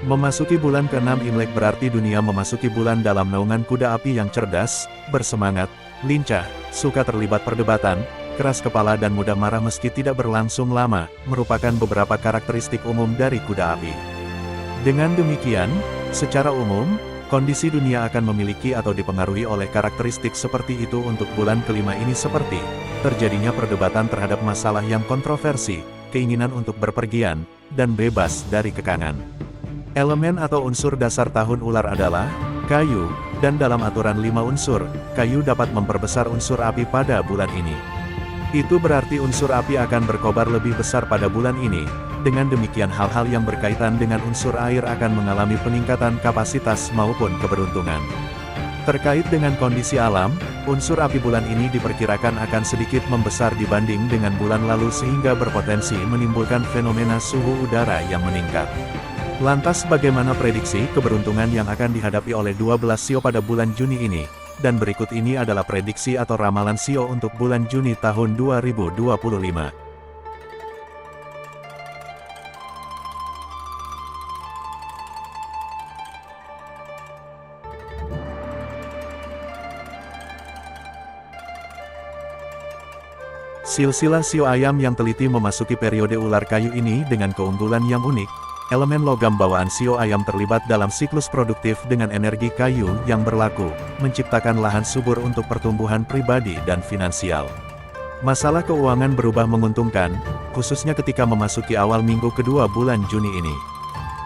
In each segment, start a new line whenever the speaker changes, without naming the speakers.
Memasuki bulan ke-6 Imlek berarti dunia memasuki bulan dalam naungan kuda api yang cerdas, bersemangat, lincah, suka terlibat perdebatan, keras kepala dan mudah marah meski tidak berlangsung lama, merupakan beberapa karakteristik umum dari kuda api. Dengan demikian, secara umum, kondisi dunia akan memiliki atau dipengaruhi oleh karakteristik seperti itu untuk bulan kelima ini seperti terjadinya perdebatan terhadap masalah yang kontroversi, keinginan untuk berpergian, dan bebas dari kekangan. Elemen atau unsur dasar tahun ular adalah kayu, dan dalam aturan 5 unsur, kayu dapat memperbesar unsur api pada bulan ini. Itu berarti unsur api akan berkobar lebih besar pada bulan ini. Dengan demikian hal-hal yang berkaitan dengan unsur air akan mengalami peningkatan kapasitas maupun keberuntungan. Terkait dengan kondisi alam, unsur api bulan ini diperkirakan akan sedikit membesar dibanding dengan bulan lalu sehingga berpotensi menimbulkan fenomena suhu udara yang meningkat. Lantas bagaimana prediksi keberuntungan yang akan dihadapi oleh 12 sio pada bulan Juni ini? Dan berikut ini adalah prediksi atau ramalan sio untuk bulan Juni tahun 2025. Silsilah sio ayam yang teliti memasuki periode ular kayu ini dengan keunggulan yang unik. Elemen logam bawaan sio ayam terlibat dalam siklus produktif dengan energi kayu yang berlaku, menciptakan lahan subur untuk pertumbuhan pribadi dan finansial. Masalah keuangan berubah menguntungkan, khususnya ketika memasuki awal minggu kedua bulan Juni ini.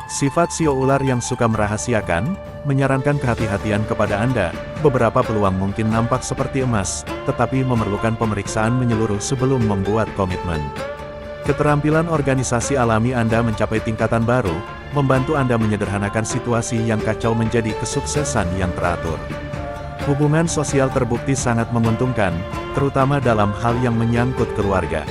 Sifat sio ular yang suka merahasiakan, menyarankan kehati-hatian kepada Anda. Beberapa peluang mungkin nampak seperti emas, tetapi memerlukan pemeriksaan menyeluruh sebelum membuat komitmen. Keterampilan organisasi alami Anda mencapai tingkatan baru, membantu Anda menyederhanakan situasi yang kacau menjadi kesuksesan yang teratur. Hubungan sosial terbukti sangat menguntungkan, terutama dalam hal yang menyangkut keluarga.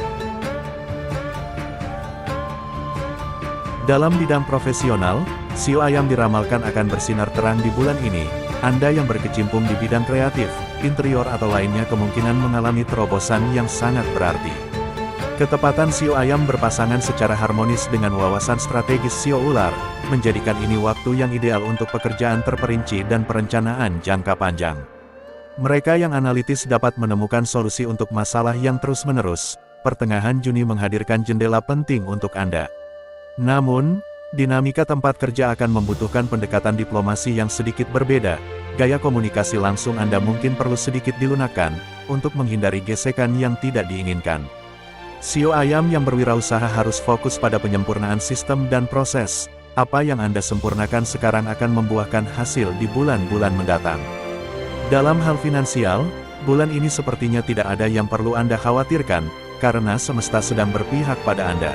Dalam bidang profesional, sio ayam diramalkan akan bersinar terang di bulan ini. Anda yang berkecimpung di bidang kreatif, interior atau lainnya kemungkinan mengalami terobosan yang sangat berarti. Ketepatan sio ayam berpasangan secara harmonis dengan wawasan strategis sio ular, menjadikan ini waktu yang ideal untuk pekerjaan terperinci dan perencanaan jangka panjang. Mereka yang analitis dapat menemukan solusi untuk masalah yang terus-menerus. Pertengahan Juni menghadirkan jendela penting untuk Anda. Namun, dinamika tempat kerja akan membutuhkan pendekatan diplomasi yang sedikit berbeda. Gaya komunikasi langsung Anda mungkin perlu sedikit dilunakkan, untuk menghindari gesekan yang tidak diinginkan. Sio ayam yang berwirausaha harus fokus pada penyempurnaan sistem dan proses. Apa yang Anda sempurnakan sekarang akan membuahkan hasil di bulan-bulan mendatang. Dalam hal finansial, bulan ini sepertinya tidak ada yang perlu Anda khawatirkan, karena semesta sedang berpihak pada Anda.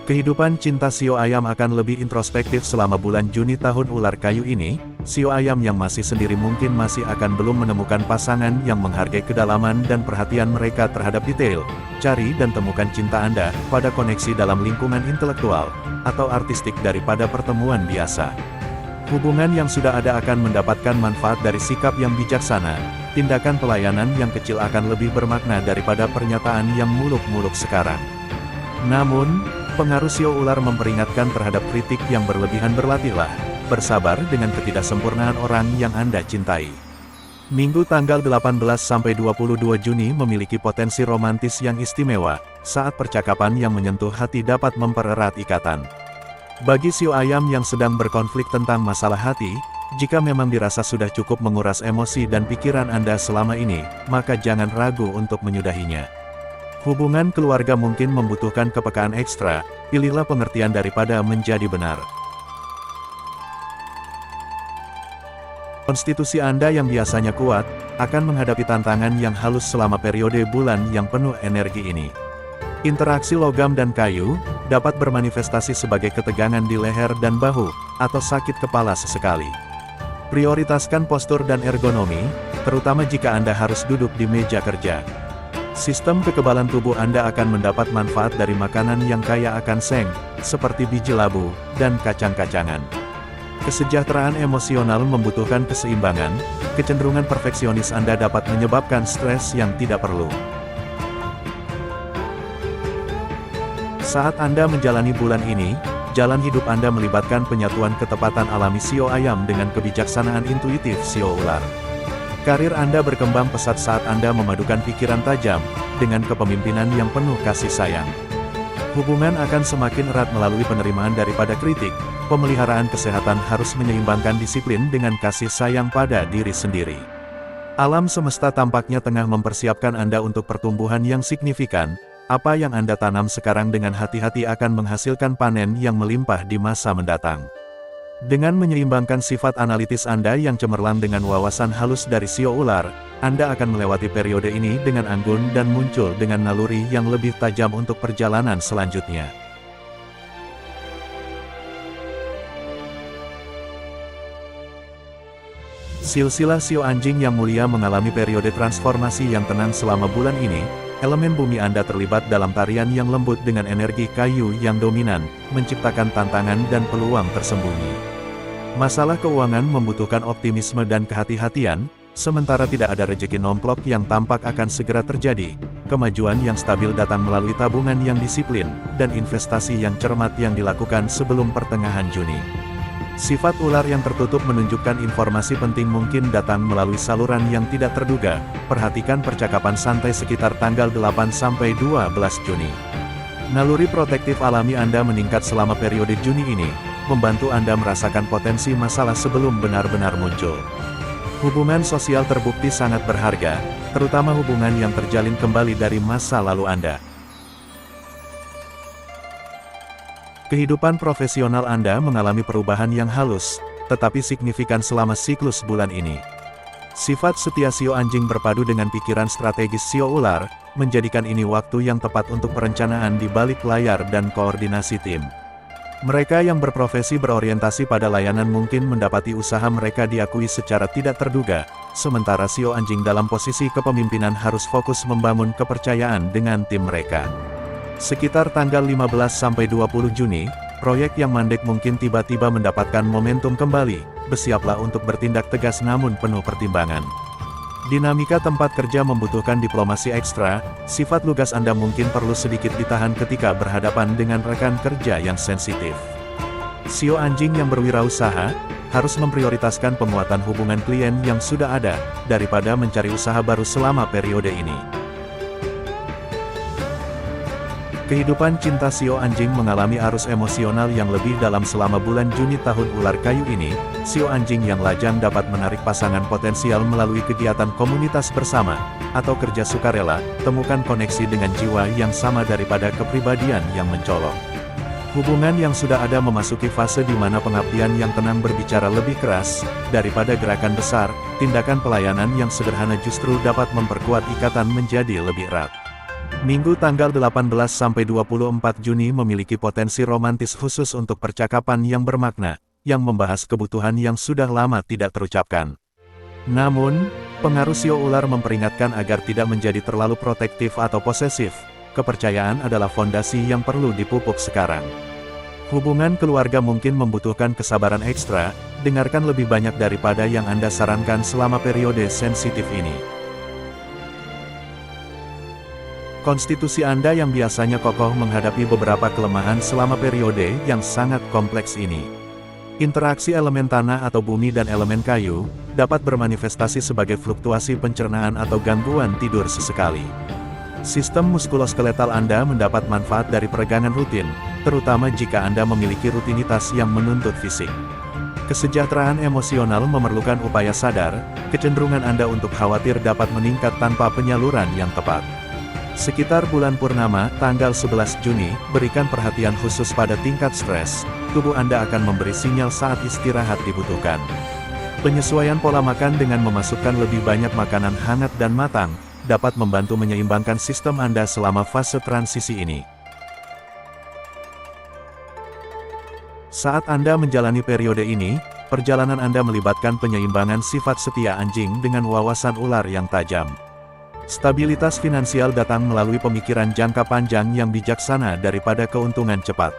Kehidupan cinta sio ayam akan lebih introspektif selama bulan Juni tahun ular kayu ini. Sio ayam yang masih sendiri mungkin masih akan belum menemukan pasangan yang menghargai kedalaman dan perhatian mereka terhadap detail. Cari dan temukan cinta Anda pada koneksi dalam lingkungan intelektual atau artistik daripada pertemuan biasa. Hubungan yang sudah ada akan mendapatkan manfaat dari sikap yang bijaksana. Tindakan pelayanan yang kecil akan lebih bermakna daripada pernyataan yang muluk-muluk sekarang. Namun, pengaruh sio ular memperingatkan terhadap kritik yang berlebihan. Berlatihlah, bersabar dengan ketidaksempurnaan orang yang Anda cintai. Minggu tanggal 18-22 Juni memiliki potensi romantis yang istimewa, saat percakapan yang menyentuh hati dapat mempererat ikatan. Bagi sio ayam yang sedang berkonflik tentang masalah hati, jika memang dirasa sudah cukup menguras emosi dan pikiran Anda selama ini, maka jangan ragu untuk menyudahinya. Hubungan keluarga mungkin membutuhkan kepekaan ekstra, pilihlah pengertian daripada menjadi benar. Konstitusi Anda yang biasanya kuat, akan menghadapi tantangan yang halus selama periode bulan yang penuh energi ini. Interaksi logam dan kayu, dapat bermanifestasi sebagai ketegangan di leher dan bahu, atau sakit kepala sesekali. Prioritaskan postur dan ergonomi, terutama jika Anda harus duduk di meja kerja. Sistem kekebalan tubuh Anda akan mendapat manfaat dari makanan yang kaya akan seng, seperti biji labu, dan kacang-kacangan. Kesejahteraan emosional membutuhkan keseimbangan, kecenderungan perfeksionis Anda dapat menyebabkan stres yang tidak perlu. Saat Anda menjalani bulan ini, jalan hidup Anda melibatkan penyatuan ketepatan alami sio ayam dengan kebijaksanaan intuitif sio ular. Karir Anda berkembang pesat saat Anda memadukan pikiran tajam, dengan kepemimpinan yang penuh kasih sayang. Hubungan akan semakin erat melalui penerimaan daripada kritik. Pemeliharaan kesehatan harus menyeimbangkan disiplin dengan kasih sayang pada diri sendiri. Alam semesta tampaknya tengah mempersiapkan Anda untuk pertumbuhan yang signifikan. Apa yang Anda tanam sekarang dengan hati-hati akan menghasilkan panen yang melimpah di masa mendatang. Dengan menyeimbangkan sifat analitis Anda yang cemerlang dengan wawasan halus dari sio ular, Anda akan melewati periode ini dengan anggun dan muncul dengan naluri yang lebih tajam untuk perjalanan selanjutnya. Silsilah sio anjing yang mulia mengalami periode transformasi yang tenang selama bulan ini. Elemen bumi Anda terlibat dalam tarian yang lembut dengan energi kayu yang dominan, menciptakan tantangan dan peluang tersembunyi. Masalah keuangan membutuhkan optimisme dan kehati-hatian, sementara tidak ada rejeki nomplok yang tampak akan segera terjadi. Kemajuan yang stabil datang melalui tabungan yang disiplin, dan investasi yang cermat yang dilakukan sebelum pertengahan Juni. Sifat ular yang tertutup menunjukkan informasi penting mungkin datang melalui saluran yang tidak terduga. Perhatikan percakapan santai sekitar tanggal 8–12 Juni. Naluri protektif alami Anda meningkat selama periode Juni ini, membantu Anda merasakan potensi masalah sebelum benar-benar muncul. Hubungan sosial terbukti sangat berharga, terutama hubungan yang terjalin kembali dari masa lalu Anda. Kehidupan profesional Anda mengalami perubahan yang halus, tetapi signifikan selama siklus bulan ini. Sifat setia sio anjing berpadu dengan pikiran strategis sio ular, menjadikan ini waktu yang tepat untuk perencanaan di balik layar dan koordinasi tim. Mereka yang berprofesi berorientasi pada layanan mungkin mendapati usaha mereka diakui secara tidak terduga, sementara sio anjing dalam posisi kepemimpinan harus fokus membangun kepercayaan dengan tim mereka. Sekitar tanggal 15–20 Juni, proyek yang mandek mungkin tiba-tiba mendapatkan momentum kembali. Bersiaplah untuk bertindak tegas namun penuh pertimbangan. Dinamika tempat kerja membutuhkan diplomasi ekstra, sifat lugas Anda mungkin perlu sedikit ditahan ketika berhadapan dengan rekan kerja yang sensitif. Sio anjing yang berwirausaha, harus memprioritaskan penguatan hubungan klien yang sudah ada, daripada mencari usaha baru selama periode ini. Kehidupan cinta sio anjing mengalami arus emosional yang lebih dalam selama bulan Juni tahun ular kayu ini. Sio anjing yang lajang dapat menarik pasangan potensial melalui kegiatan komunitas bersama, atau kerja sukarela. Temukan koneksi dengan jiwa yang sama daripada kepribadian yang mencolok. Hubungan yang sudah ada memasuki fase di mana pengabdian yang tenang berbicara lebih keras, daripada gerakan besar. Tindakan pelayanan yang sederhana justru dapat memperkuat ikatan menjadi lebih erat. Minggu tanggal 18–24 Juni memiliki potensi romantis khusus untuk percakapan yang bermakna, yang membahas kebutuhan yang sudah lama tidak terucapkan. Namun, pengaruh sio ular memperingatkan agar tidak menjadi terlalu protektif atau posesif. Kepercayaan adalah fondasi yang perlu dipupuk sekarang. Hubungan keluarga mungkin membutuhkan kesabaran ekstra, dengarkan lebih banyak daripada yang Anda sarankan selama periode sensitif ini. Konstitusi Anda yang biasanya kokoh menghadapi beberapa kelemahan selama periode yang sangat kompleks ini. Interaksi elemen tanah atau bumi dan elemen kayu, dapat bermanifestasi sebagai fluktuasi pencernaan atau gangguan tidur sesekali. Sistem muskuloskeletal Anda mendapat manfaat dari peregangan rutin, terutama jika Anda memiliki rutinitas yang menuntut fisik. Kesejahteraan emosional memerlukan upaya sadar, kecenderungan Anda untuk khawatir dapat meningkat tanpa penyaluran yang tepat. Sekitar bulan purnama, tanggal 11 Juni, berikan perhatian khusus pada tingkat stres. Tubuh Anda akan memberi sinyal saat istirahat dibutuhkan. Penyesuaian pola makan dengan memasukkan lebih banyak makanan hangat dan matang, dapat membantu menyeimbangkan sistem Anda selama fase transisi ini. Saat Anda menjalani periode ini, perjalanan Anda melibatkan penyeimbangan sifat setia anjing dengan wawasan ular yang tajam. Stabilitas finansial datang melalui pemikiran jangka panjang yang bijaksana daripada keuntungan cepat.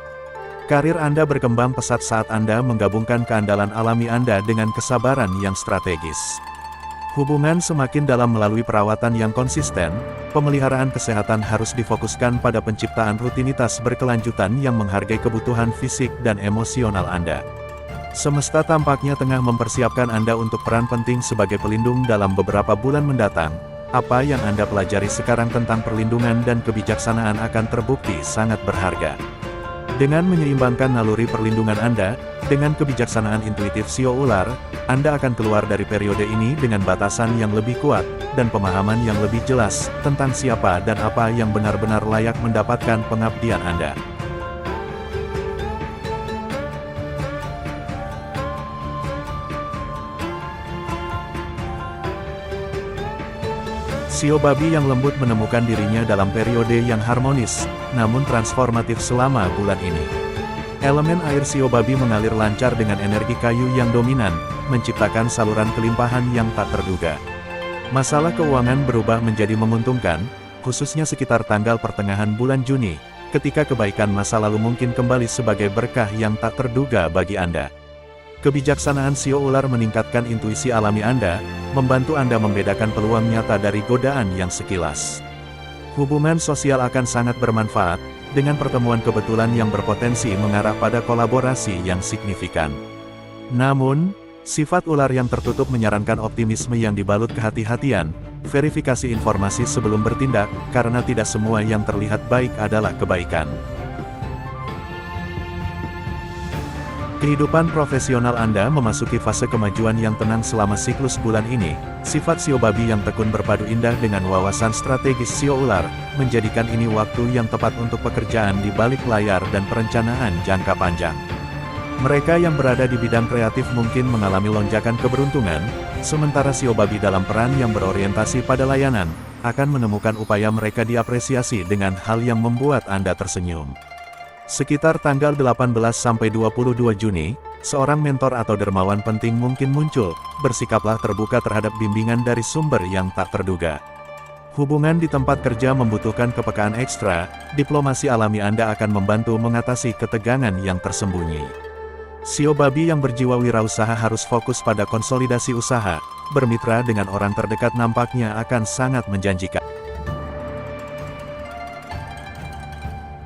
Karir Anda berkembang pesat saat Anda menggabungkan keandalan alami Anda dengan kesabaran yang strategis. Hubungan semakin dalam melalui perawatan yang konsisten, pemeliharaan kesehatan harus difokuskan pada penciptaan rutinitas berkelanjutan yang menghargai kebutuhan fisik dan emosional Anda. Semesta tampaknya tengah mempersiapkan Anda untuk peran penting sebagai pelindung dalam beberapa bulan mendatang. Apa yang Anda pelajari sekarang tentang perlindungan dan kebijaksanaan akan terbukti sangat berharga. Dengan menyeimbangkan naluri perlindungan Anda, dengan kebijaksanaan intuitif Sio Ular, Anda akan keluar dari periode ini dengan batasan yang lebih kuat, dan pemahaman yang lebih jelas, tentang siapa dan apa yang benar-benar layak mendapatkan pengabdian Anda. Sio babi yang lembut menemukan dirinya dalam periode yang harmonis, namun transformatif selama bulan ini. Elemen air Sio babi mengalir lancar dengan energi kayu yang dominan, menciptakan saluran kelimpahan yang tak terduga. Masalah keuangan berubah menjadi menguntungkan, khususnya sekitar tanggal pertengahan bulan Juni, ketika kebaikan masa lalu mungkin kembali sebagai berkah yang tak terduga bagi Anda. Kebijaksanaan Sio Ular meningkatkan intuisi alami Anda, membantu Anda membedakan peluang nyata dari godaan yang sekilas. Hubungan sosial akan sangat bermanfaat, dengan pertemuan kebetulan yang berpotensi mengarah pada kolaborasi yang signifikan. Namun, sifat ular yang tertutup menyarankan optimisme yang dibalut kehati-hatian, verifikasi informasi sebelum bertindak, karena tidak semua yang terlihat baik adalah kebaikan. Kehidupan profesional Anda memasuki fase kemajuan yang tenang selama siklus bulan ini. Sifat Sio babi yang tekun berpadu indah dengan wawasan strategis Sio Ular, menjadikan ini waktu yang tepat untuk pekerjaan di balik layar dan perencanaan jangka panjang. Mereka yang berada di bidang kreatif mungkin mengalami lonjakan keberuntungan, sementara Sio babi dalam peran yang berorientasi pada layanan, akan menemukan upaya mereka diapresiasi dengan hal yang membuat Anda tersenyum. Sekitar tanggal 18-22 Juni, seorang mentor atau dermawan penting mungkin muncul. Bersikaplah terbuka terhadap bimbingan dari sumber yang tak terduga. Hubungan di tempat kerja membutuhkan kepekaan ekstra, diplomasi alami Anda akan membantu mengatasi ketegangan yang tersembunyi. Sio babi yang berjiwa wirausaha harus fokus pada konsolidasi usaha, bermitra dengan orang terdekat nampaknya akan sangat menjanjikan.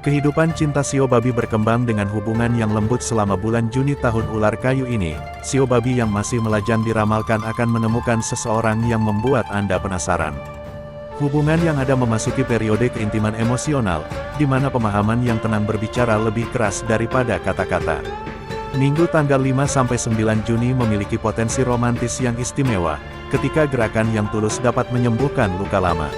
Kehidupan cinta Sio babi berkembang dengan hubungan yang lembut selama bulan Juni tahun ular kayu ini. Sio babi yang masih melajang diramalkan akan menemukan seseorang yang membuat Anda penasaran. Hubungan yang ada memasuki periode keintiman emosional, di mana pemahaman yang tenang berbicara lebih keras daripada kata-kata. Minggu tanggal 5-9 Juni memiliki potensi romantis yang istimewa, ketika gerakan yang tulus dapat menyembuhkan luka lama.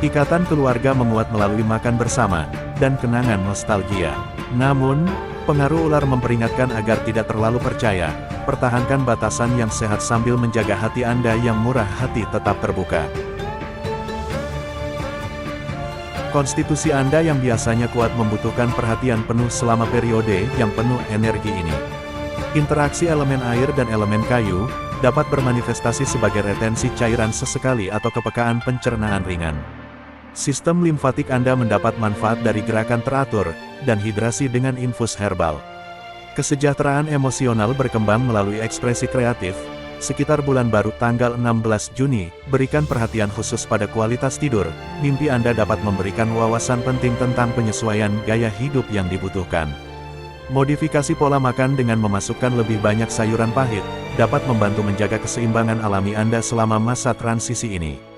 Ikatan keluarga menguat melalui makan bersama, dan kenangan nostalgia. Namun, pengaruh ular memperingatkan agar tidak terlalu percaya, pertahankan batasan yang sehat sambil menjaga hati Anda yang murah hati tetap terbuka. Konstitusi Anda yang biasanya kuat membutuhkan perhatian penuh selama periode yang penuh energi ini. Interaksi elemen air dan elemen kayu, dapat bermanifestasi sebagai retensi cairan sesekali atau kepekaan pencernaan ringan. Sistem limfatik Anda mendapat manfaat dari gerakan teratur, dan hidrasi dengan infus herbal. Kesejahteraan emosional berkembang melalui ekspresi kreatif. Sekitar bulan baru tanggal 16 Juni, berikan perhatian khusus pada kualitas tidur. Mimpi Anda dapat memberikan wawasan penting tentang penyesuaian gaya hidup yang dibutuhkan. Modifikasi pola makan dengan memasukkan lebih banyak sayuran pahit, dapat membantu menjaga keseimbangan alami Anda selama masa transisi ini.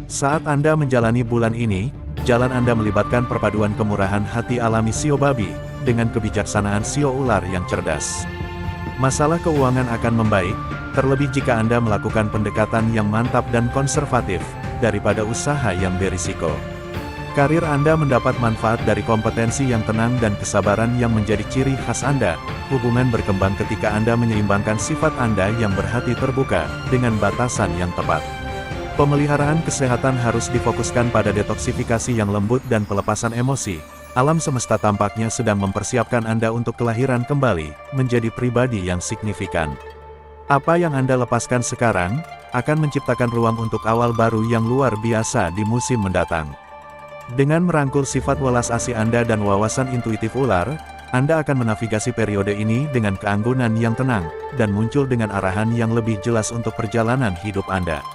Saat Anda menjalani bulan ini, jalan Anda melibatkan perpaduan kemurahan hati alami Sio babi, dengan kebijaksanaan Sio ular yang cerdas. Masalah keuangan akan membaik, terlebih jika Anda melakukan pendekatan yang mantap dan konservatif, daripada usaha yang berisiko. Karir Anda mendapat manfaat dari kompetensi yang tenang dan kesabaran yang menjadi ciri khas Anda. Hubungan berkembang ketika Anda menyeimbangkan sifat Anda yang berhati terbuka, dengan batasan yang tepat. Pemeliharaan kesehatan harus difokuskan pada detoksifikasi yang lembut dan pelepasan emosi. Alam semesta tampaknya sedang mempersiapkan Anda untuk kelahiran kembali, menjadi pribadi yang signifikan. Apa yang Anda lepaskan sekarang, akan menciptakan ruang untuk awal baru yang luar biasa di musim mendatang. Dengan merangkul sifat welas asih Anda dan wawasan intuitif ular, Anda akan menavigasi periode ini dengan keanggunan yang tenang, dan muncul dengan arahan yang lebih jelas untuk perjalanan hidup Anda.